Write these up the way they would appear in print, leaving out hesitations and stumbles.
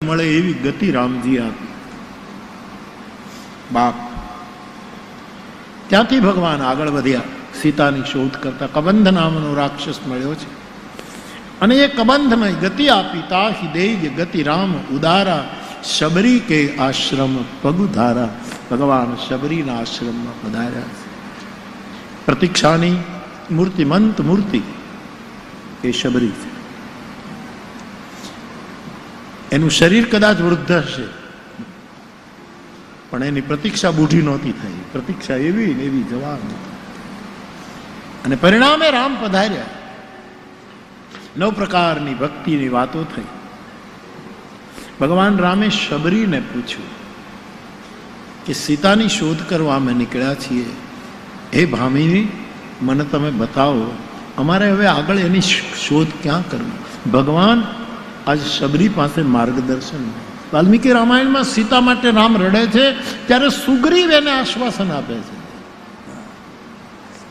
મળે એવી ગતિ રામજી આપી. બાપ ત્યાંથી ભગવાન આગળ વધ્યા, સીતાની શોધ કરતા. કબંધ નામનો રાક્ષસ મળ્યો છે અને એ કબંધને ગતિ આપી. તાહી દેજ ગતિ રામ ઉદારા, શબરી કે આશ્રમ પગુધારા. ભગવાન શબરીના આશ્રમમાં પધાર્યા છે. પ્રતીક્ષાની મૂર્તિમંત મૂર્તિ એ શબરી છે. એનું શરીર કદાચ વૃદ્ધ હશે, પણ એની પ્રતીક્ષા બુઢી નહોતી થઈ. પ્રતીક્ષા એવી ને એવી જવાન. અને પરિણામે રામ પધાર્યા. 9 પ્રકારની ભક્તિની વાતો થઈ. ભગવાન રામે શબરીને પૂછ્યું કે સીતાની શોધ કરવા અમે નીકળ્યા છીએ, હે ભામિની, મને તમે બતાવો, અમારે હવે આગળ એની શોધ ક્યાં કરવી? ભગવાન આજ શબરી પાસે માર્ગદર્શન. વાલ્મીકી રામાયણમાં સીતા માટે રામ રડે છે ત્યારે સુગ્રીવ એને આશ્વાસન આપે છે.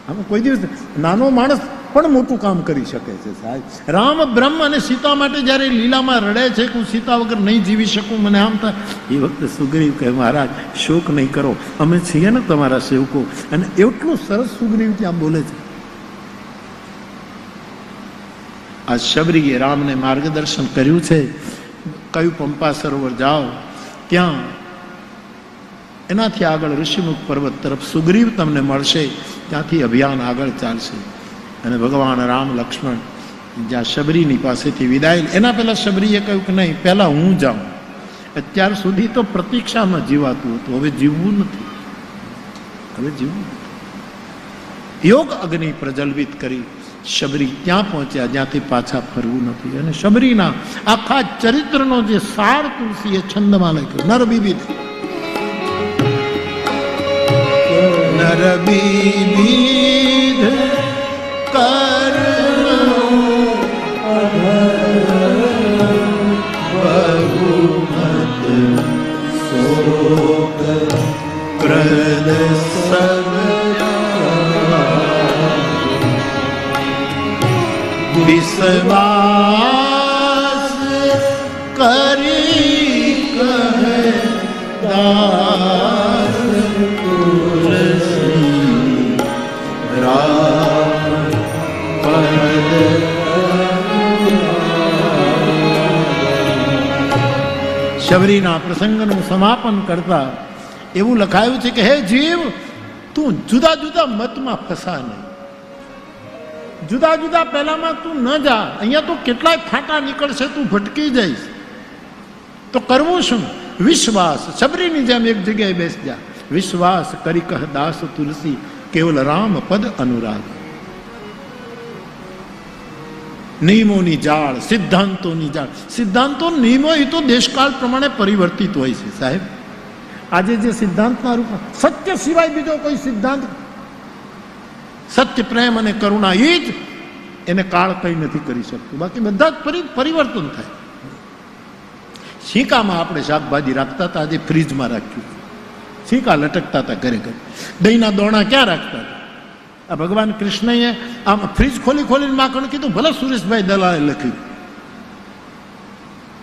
આમાં કોઈ દિવસ નાનો માણસ પણ મોટું કામ કરી શકે છે સાહેબ. રામ બ્રહ્મ અને સીતા માટે જ્યારે લીલામાં રડે છે કે હું સીતા વગર નહીં જીવી શકું, મને આમ થાય, એ વખતે સુગ્રીવ કહે મહારાજ શોક નહીં કરો, અમે છીએ ને તમારા સેવકો. અને એટલું સરસ સુગ્રીવ ત્યાં બોલે છે. આ શબરીએ રામને માર્ગદર્શન કર્યું છે. કયું પંપા સરોવર જાઓ, ત્યાં એનાથી આગળ ઋષિમુખ પર્વત તરફ સુગ્રીવ તમને મળશે, ત્યાંથી અભિયાન આગળ ચાલશે. અને ભગવાન રામ લક્ષ્મણ જ્યાં શબરીની પાસેથી વિદાય, એના પહેલા શબરીએ કહ્યું કે નહીં, પહેલા હું જાઉં. અત્યાર સુધી તો પ્રતીક્ષામાં જીવાતું હતું, હવે જીવવું નથી. હવે જીવવું યોગ અગ્નિ પ્રજ્વલિત કરી શબરી ત્યાં પહોંચ્યા જ્યાંથી પાછા ફરવું નથી. અને શબરીના આખા ચરિત્રનો જે સાર તુલસીએ છંદમાં લખ્યો, નર બીબીધ નર બીબીધ વિશ્વાસ કરી કહે દાસ તુલસી રામ પદ. શબરીના પ્રસંગનું સમાપન કરતા એવું લખાયું છે કે હે જીવ, તું જુદા જુદા મતમાં ફસા નહીં. જુદા જુદા પહેલામાં તું ન જા. અહીંયા તો કેટલાય ફાટા નીકળશે, તું ભટકી જઈશ. તો કરવું શું? વિશ્વાસ. શબરીની જેમ એક જગ્યાએ બેસ જા. વિશ્વાસ કરી કહ દાસ તુલસી, કેવલ રામ પદ અનુરાગ. નિયમોની જાળ, સિદ્ધાંતોની જાળ. સિદ્ધાંતો નિયમો એ તો દેશકાળ પ્રમાણે પરિવર્તિત હોય છે સાહેબ. આજે જે સિદ્ધાંતના રૂપમાં સત્ય સિવાય બીજો કોઈ સિદ્ધાંત, સત્ય, પ્રેમ અને કરુણા, એ જ એને કાળ કઈ નથી કરી શકતું. બાકી બધા જ પરિવર્તન થાય. સિક્કામાં આપણે શાકભાજી રાખતા હતા, આજે ફ્રીજમાં રાખ્યું. સિક્કા લટકતા હતા ઘરે ઘરે. દહીંના દોણા ક્યાં રાખતા હતા? આ ભગવાન કૃષ્ણએ આમ ફ્રીજ ખોલી ખોલીને માખણ કીધું. ભલે સુરેશભાઈ દલાલે લખ્યું,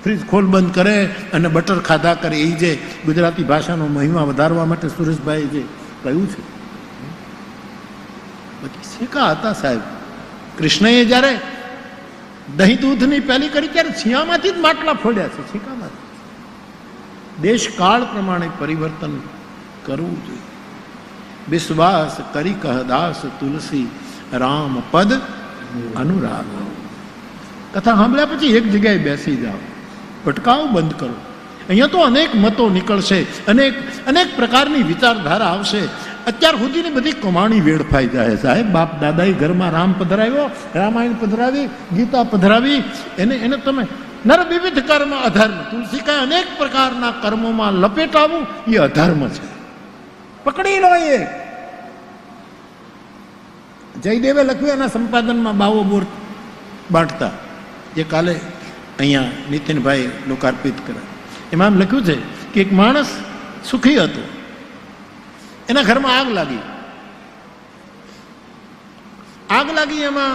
ફ્રીજ ખોલ બંધ કરે અને બટર ખાધા કરે. એ જે ગુજરાતી ભાષાનો મહિમા વધારવા માટે સુરેશભાઈ જે કહ્યું છે, સિક્કા હતા સાહેબ. કૃષ્ણએ જયારે દહીં દૂધની પહેલી કરી ત્યારે છિયામાંથી જ માટલા ફોડ્યા છે, સિક્કામાંથી. દેશ કાળ પ્રમાણે પરિવર્તન કરવું જોઈએ. વિશ્વાસ કરી કહ દાસ તુલસી રામ પદ અનુરાગ. કથા સાંભળ્યા પછી એક જગ્યાએ બેસી જાઓ, ભટકાવ બંધ કરો. અહીંયા તો અનેક મતો નીકળશે, અનેક પ્રકારની વિચારધારા આવશે. અત્યાર સુધીની બધી કમાણી વેડફાઈ જાય સાહેબ. બાપ દાદાએ ઘરમાં રામ પધરાવ્યો, રામાયણ પધરાવી, ગીતા પધરાવી, એને તમે નર વિવિધ કર્મ અધર્મ. તુલસી કાંઈ અનેક પ્રકારના કર્મોમાં લપેટાવું એ અધર્મ છે. પકડી લો. એ જયદેવે લખ્યું એના સંપાદનમાં બાવો બોર બાંટતા, જે કાલે અહીંયા નીતિનભાઈ લોકાર્પિત કર્યા. એમાં એમ લખ્યું છે કે એક માણસ સુખી હતો, એના ઘરમાં આગ લાગી. આગ લાગી, એમાં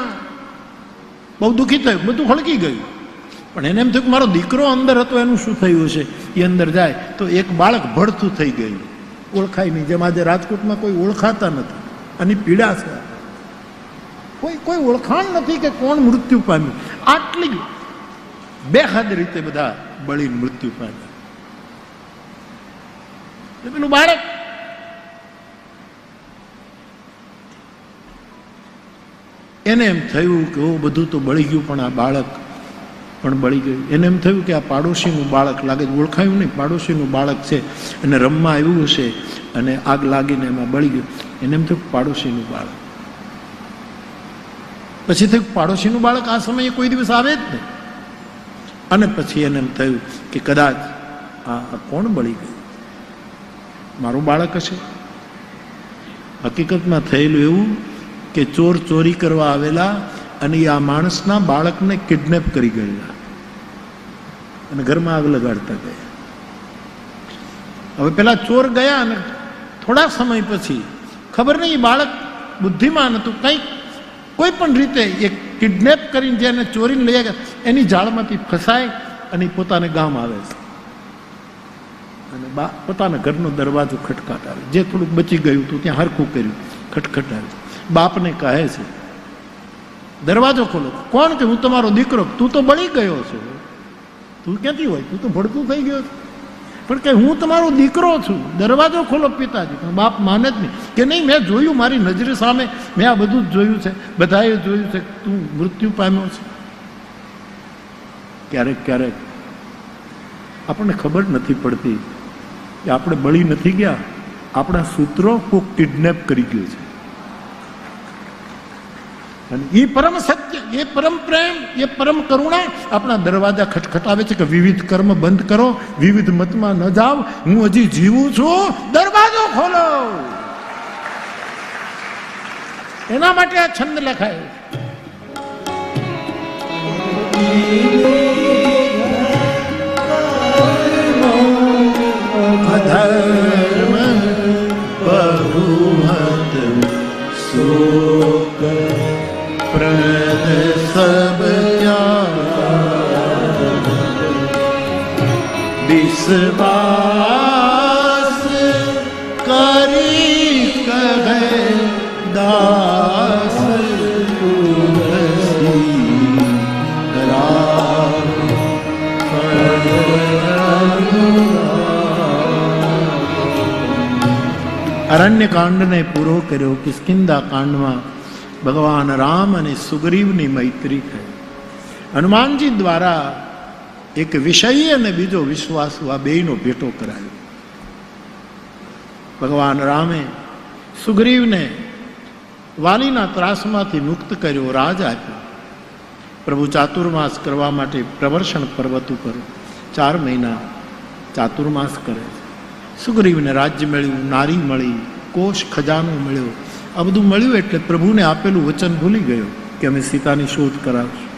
બહુ દુઃખી થયું, બધું હળગી ગયું. પણ એને એમ થયું કે મારો દીકરો અંદર હતો, એનું શું થયું છે. એ અંદર જાય તો એક બાળક ભડથું થઈ ગયું, ઓળખાય નહીં. જેમ આજે રાજકોટમાં કોઈ ઓળખાતા નથી, આની પીડા છે. કોઈ ઓળખાણ નથી કે કોણ મૃત્યુ પામ્યું. આટલી બેહદ રીતે બધા બળીને મૃત્યુ પામ્યા. પેલું બાળક એને એમ થયું કે ઓ બધું તો બળી ગયું, પણ આ બાળક પણ બળી ગયું. એને એમ થયું કે આ પાડોશીનું બાળક લાગે, ઓળખાયું નહીં, પાડોશીનું બાળક છે અને રમવા આવ્યું હશે અને આગ લાગીને એમાં બળી ગયું. એને એમ થયું પાડોશીનું બાળક. પછી થયું પાડોશીનું બાળક આ સમયે કોઈ દિવસ આવે જ નહીં. અને પછી એને એમ થયું કે કદાચ આ કોણ બળી ગયું, મારું બાળક હશે. હકીકતમાં થયેલું એવું કે ચોર ચોરી કરવા આવેલા અને આ માણસના બાળકને કિડનેપ કરી ગયેલા અને ઘરમાં આગ લગાડતા ગયા. હવે પેલા ચોર ગયા અને થોડા સમય પછી ખબર નહીં, બાળક બુદ્ધિમાન હતું, કંઈક કોઈ પણ રીતે એ કિડનેપ કરીને જેને ચોરીને લઈ ગયા એની જાળમાંથી ફસાય અને પોતાને ગામ આવે છે અને પોતાના ઘરનો દરવાજો ખટખટાવે. જે થોડુંક બચી ગયું હતું ત્યાં હરખું કર્યું, ખટખટાવે. બાપને કહે છે દરવાજો ખોલો. કોણ? કે હું તમારો દીકરો. તું તો બળી ગયો છો. તું ક્યાંથી હોય? તું તો ભડકું થઈ ગયો છે. પણ કે હું તમારો દીકરો છું, દરવાજો ખોલો પિતાજી. પણ બાપ માને જ નહીં કે નહીં, મેં જોયું, મારી નજરે સામે મેં આ બધું જ જોયું છે, બધાએ જોયું છે, તું મૃત્યુ પામ્યો છે. ક્યારેક ક્યારેક આપણને ખબર નથી પડતી કે આપણે બળી નથી ગયા, આપણા સૂત્રો કોક કિડનેપ કરી ગયું છે. અને એ પરમ સત્ય, એ પરમ પ્રેમ, એ પરમ કરુણા આપણા દરવાજા ખટખટાવે છે કે વિવિધ કર્મ બંધ કરો, વિવિધ મતમાં ન જાઓ, હું હજી જીવું છું, દરવાજો ખોલો. એના માટે આ છંદ લખાયો. અધર્મ બહુમત શોક પ્રદ સબ વિશ્વાસ કરી કહે દાસ અરણ્ય કાંડને પૂરો કર્યો. કિષ્કિંધા કાંડમાં ભગવાન રામ અને સુગ્રીવની મૈત્રી થઈ. હનુમાનજી દ્વારા એક વિષય અને બીજો વિશ્વાસુ આ બેયનો ભેટો કરાયો. ભગવાન રામે સુગ્રીવને વાલીના ત્રાસમાંથી મુક્ત કર્યો, રાજ આપ્યો. પ્રભુ ચાતુર્માસ કરવા માટે પ્રવર્ષણ પર્વત ઉપર 4 મહિના ચાતુર્માસ કરે. સુગ્રીવને રાજ્ય મળ્યું, નારી મળી, કોષ ખજાનો મળ્યો. આ બધું મળ્યું એટલે પ્રભુને આપેલું વચન ભૂલી ગયો કે અમે સીતાની શોધ કરાવશું.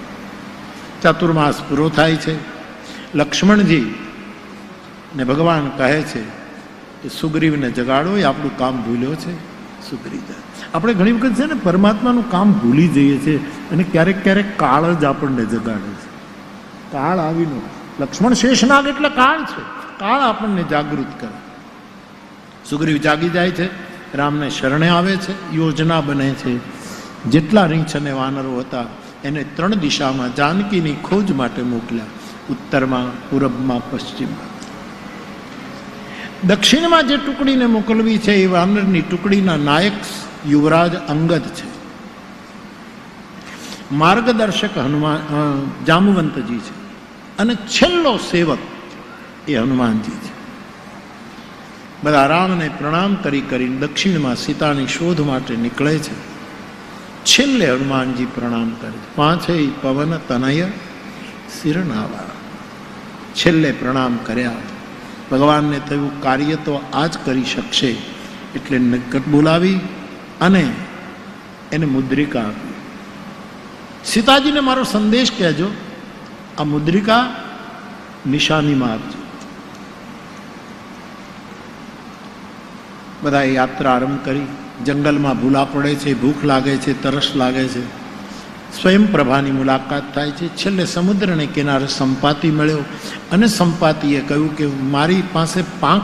ચાતુર્માસ પૂરો થાય છે. લક્ષ્મણજી ને ભગવાન કહે છે કે સુગ્રીવને જગાડો, એ આપણું કામ ભૂલ્યો છે. સુગ્રીવ જાય. આપણે ઘણી વખત છે ને પરમાત્માનું કામ ભૂલી જઈએ છીએ અને ક્યારેક ક્યારેક કાળ જ આપણને જગાડે છે. કાળ આવીનો લક્ષ્મણ શેષનાગ એટલે કાળ છે. કાળ આપણને જાગૃત કરે. સુગ્રીવ જાગી જાય છે, રામને શરણે આવે છે, યોજના બને છે. જેટલા રીંછ અને વાનરો હતા એને 3 દિશામાં જાનકીની ખોજ માટે મોકલ્યા. ઉત્તરમાં, પૂરબમાં, પશ્ચિમમાં. દક્ષિણમાં જે ટુકડીને મોકલવી છે એ વાનરની ટુકડીના નાયક યુવરાજ અંગદ છે. માર્ગદર્શક જામવંતજી છે અને છેલ્લો સેવક એ હનુમાનજી છે. બધા રામને પ્રણામ કરીને દક્ષિણમાં સીતાની શોધ માટે નીકળે છે. છેલ્લે હનુમાનજી પ્રણામ કરે છે. 5 પવન તનય શિરનાવા. છેલ્લે પ્રણામ કર્યા. ભગવાનને થયું કાર્ય તો આ જ કરી શકશે એટલે નિકટ બોલાવી અને એને મુદ્રિકા આપી. સીતાજીને મારો સંદેશ કહેજો, આ મુદ્રિકા નિશાનીમાં આપજો. બધા યાત્રા આરંભ કરી. જંગલમાં ભૂલા પડે છે, ભૂખ લાગે છે, તરસ લાગે છે. સ્વયં પ્રભાની મુલાકાત થાય છે. છેલ્લે સમુદ્રને કિનારે સંપાતિ મળ્યો અને સંપાતિએ કહ્યું કે મારી પાસે પાંખ